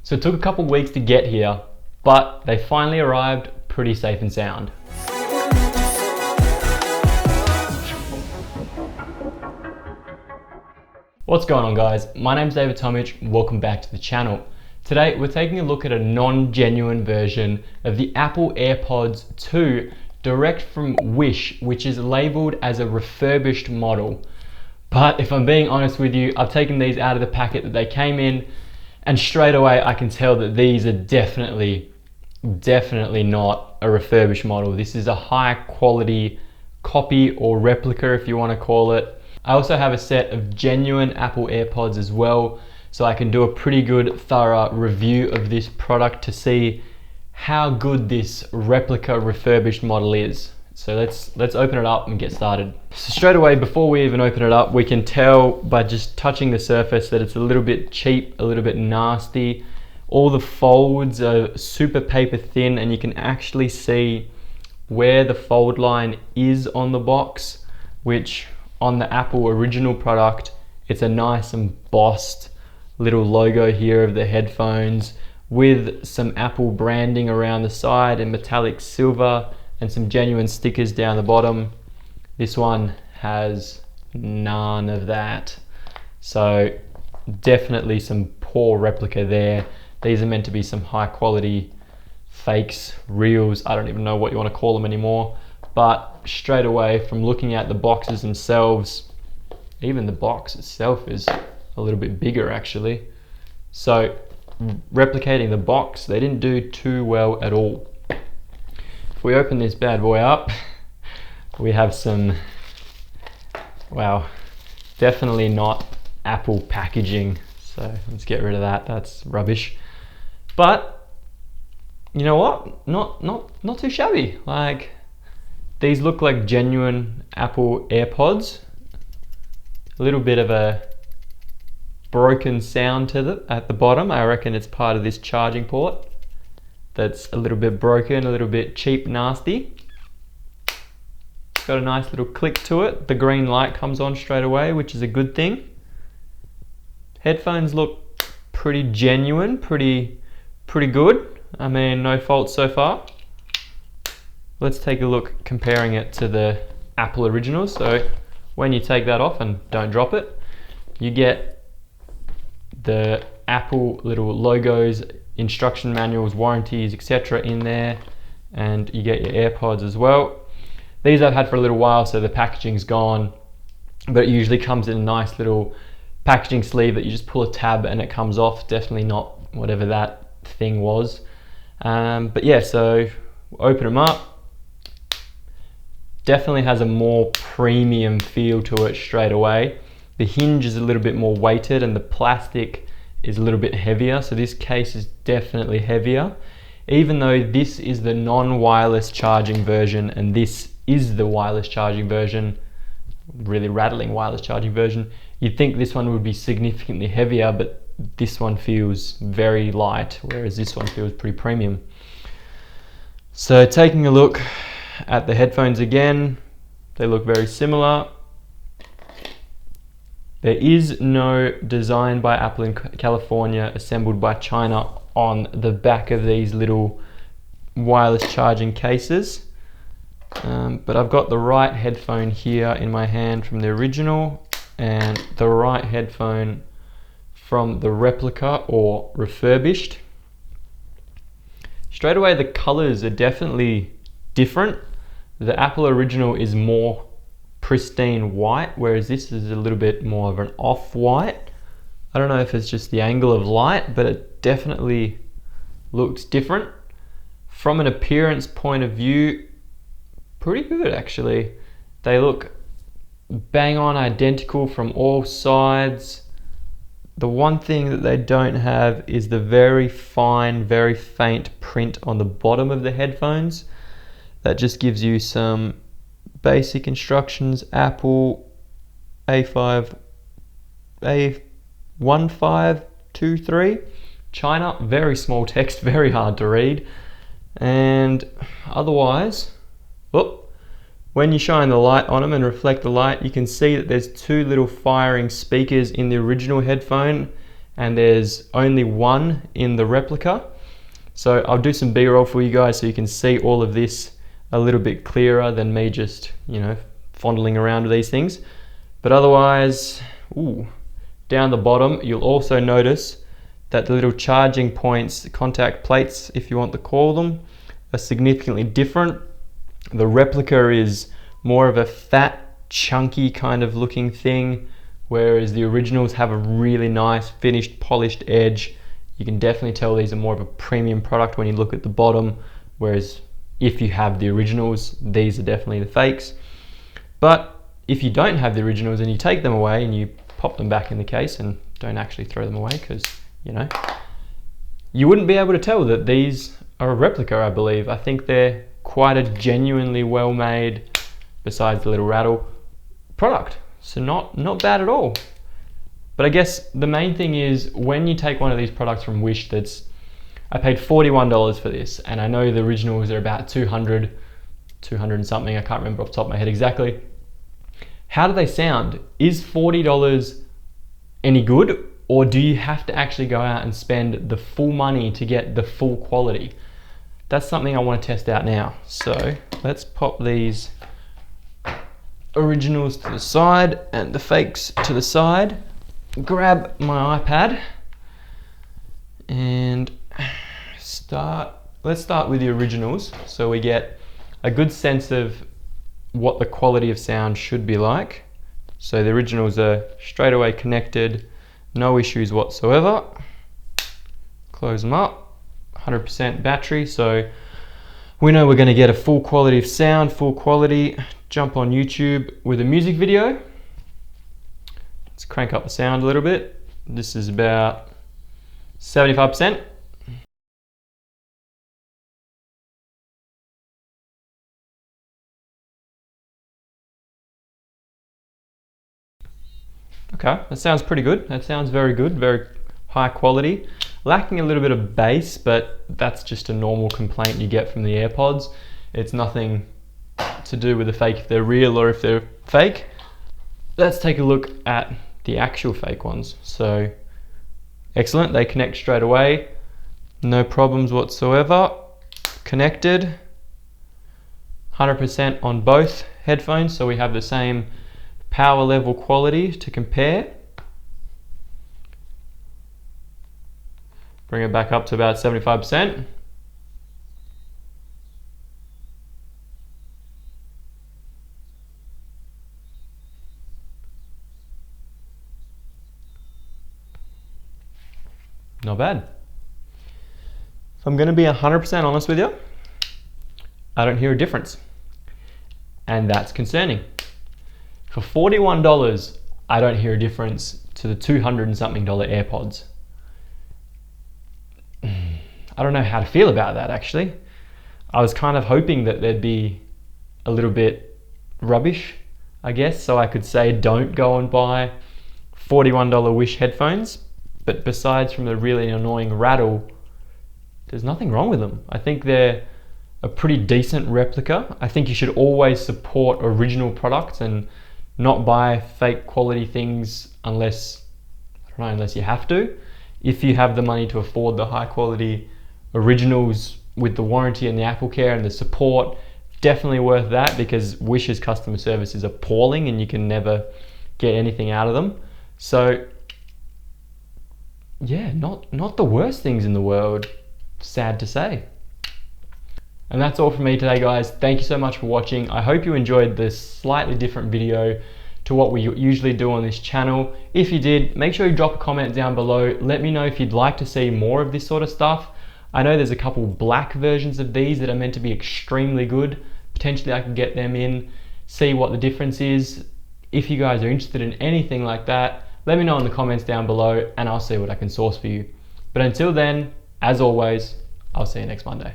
So it took a couple weeks to get here, but they finally arrived pretty safe and sound. What's going on, guys? My name's Tomic, welcome back to the channel. Today we're taking a look at a non-genuine version of the Apple AirPods 2 direct from Wish, which is labeled as a refurbished model. But if I'm being honest with you, I've taken these out of the packet that they came in, and straight away I can tell that these are definitely not a refurbished model. This is a high quality copy or replica, if you want to call it. I also have a set of genuine Apple AirPods as well, so I can do a pretty good thorough review of this product to see how good this replica refurbished model is. So let's open it up and get started. So straight away, before we even open it up, we can tell by just touching the surface that it's a little bit cheap, a little bit nasty. All the folds are super paper thin, and you can actually see where the fold line is on the box, which on the Apple original product, it's a nice embossed little logo here of the headphones with some Apple branding around the side in metallic silver and some genuine stickers down the bottom. This one has none of that. So definitely some poor replica there. These are meant to be some high quality fakes, reals, I don't even know what you want to call them anymore. But straight away from looking at the boxes themselves, even the box itself is a little bit bigger actually. So replicating the box, they didn't do too well at all. If we open this bad boy up, we have some, wow, definitely not Apple packaging. So let's get rid of that, that's rubbish. But you know what, not too shabby. Like, these look like genuine Apple AirPods. A little bit of a broken sound to them at the bottom. I reckon it's part of this charging port that's a little bit broken, a little bit cheap, nasty. It's got a nice little click to it. The green light comes on straight away, which is a good thing. Headphones look pretty genuine, pretty good. I mean, no faults so far. Let's take a look comparing it to the Apple originals. So when you take that off, and don't drop it, you get the Apple little logos, instruction manuals, warranties, etc. in there, and you get your AirPods as well. These I've had for a little while, so the packaging's gone, but it usually comes in a nice little packaging sleeve that you just pull a tab and it comes off. Definitely not whatever that thing was. But yeah, so open them up. Definitely has a more premium feel to it straight away. The hinge is a little bit more weighted and the plastic is a little bit heavier. So this case is definitely heavier. Even though this is the non-wireless charging version and this is the wireless charging version, really rattling wireless charging version, you'd think this one would be significantly heavier, but this one feels very light, whereas this one feels pretty premium. So taking a look at the headphones again, they look very similar. There is no design by Apple in California, assembled by China on the back of these little wireless charging cases. But I've got the right headphone here in my hand from the original and the right headphone from the replica or refurbished. Straight away, the colors are definitely different. The Apple original is more pristine white, whereas this is a little bit more of an off-white. I don't know if it's just the angle of light, but it definitely looks different. From an appearance point of view, pretty good actually. They look bang on identical from all sides. The one thing that they don't have is the very fine, very faint print on the bottom of the headphones. That just gives you some basic instructions. Apple A1523. China, very small text, very hard to read. And otherwise, when you shine the light on them and reflect the light, you can see that there's two little firing speakers in the original headphone, and there's only one in the replica. So I'll do some B-roll for you guys so you can see all of this a little bit clearer than me just, fondling around with these things. But otherwise, down the bottom, you'll also notice that the little charging points, contact plates, if you want to call them, are significantly different. The replica is more of a fat, chunky kind of looking thing, whereas the originals have a really nice finished, polished edge. You can definitely tell these are more of a premium product when you look at the bottom, whereas if you have the originals, these are definitely the fakes. But if you don't have the originals and you take them away and you pop them back in the case and don't actually throw them away, because you wouldn't be able to tell that these are a replica, I believe. I think they're quite a genuinely well made, besides the little rattle, product. So not bad at all. But I guess the main thing is when you take one of these products from Wish I paid $41 for this, and I know the originals are about 200 and something, I can't remember off the top of my head exactly. How do they sound? Is $40 any good, or do you have to actually go out and spend the full money to get the full quality? That's something I want to test out now. So let's pop these originals to the side and the fakes to the side. Grab my iPad and let's start with the originals so we get a good sense of what the quality of sound should be like. So the originals are straight away connected, no issues whatsoever. Close them up, 100% battery, so we know we're going to get a full quality of sound, full quality. Jump on YouTube with a music video. Let's crank up the sound a little bit. This is about 75%. Okay, that sounds pretty good. That sounds very good, very high quality. Lacking a little bit of bass, but that's just a normal complaint you get from the AirPods. It's nothing to do with the fake if they're real or if they're fake. Let's take a look at the actual fake ones. So, excellent, they connect straight away. No problems whatsoever. Connected. 100% on both headphones, so we have the same power level quality to compare. Bring it back up to about 75%. Not bad. If I'm going to be 100% honest with you, I don't hear a difference. And that's concerning. For $41, I don't hear a difference to the 200 and something dollar AirPods. I don't know how to feel about that actually. I was kind of hoping that they'd be a little bit rubbish, I guess, so I could say don't go and buy $41 Wish headphones. But besides from the really annoying rattle, there's nothing wrong with them. I think they're a pretty decent replica. I think you should always support original products and not buy fake quality things unless you have to. If you have the money to afford the high quality originals with the warranty and the Apple Care and the support, definitely worth that, because Wish's customer service is appalling and you can never get anything out of them. So yeah, not the worst things in the world, sad to say. And that's all from me today, guys. Thank you so much for watching. I hope you enjoyed this slightly different video to what we usually do on this channel. If you did, make sure you drop a comment down below. Let me know if you'd like to see more of this sort of stuff. I know there's a couple black versions of these that are meant to be extremely good. Potentially I can get them in, see what the difference is. If you guys are interested in anything like that, let me know in the comments down below and I'll see what I can source for you. But until then, as always, I'll see you next Monday.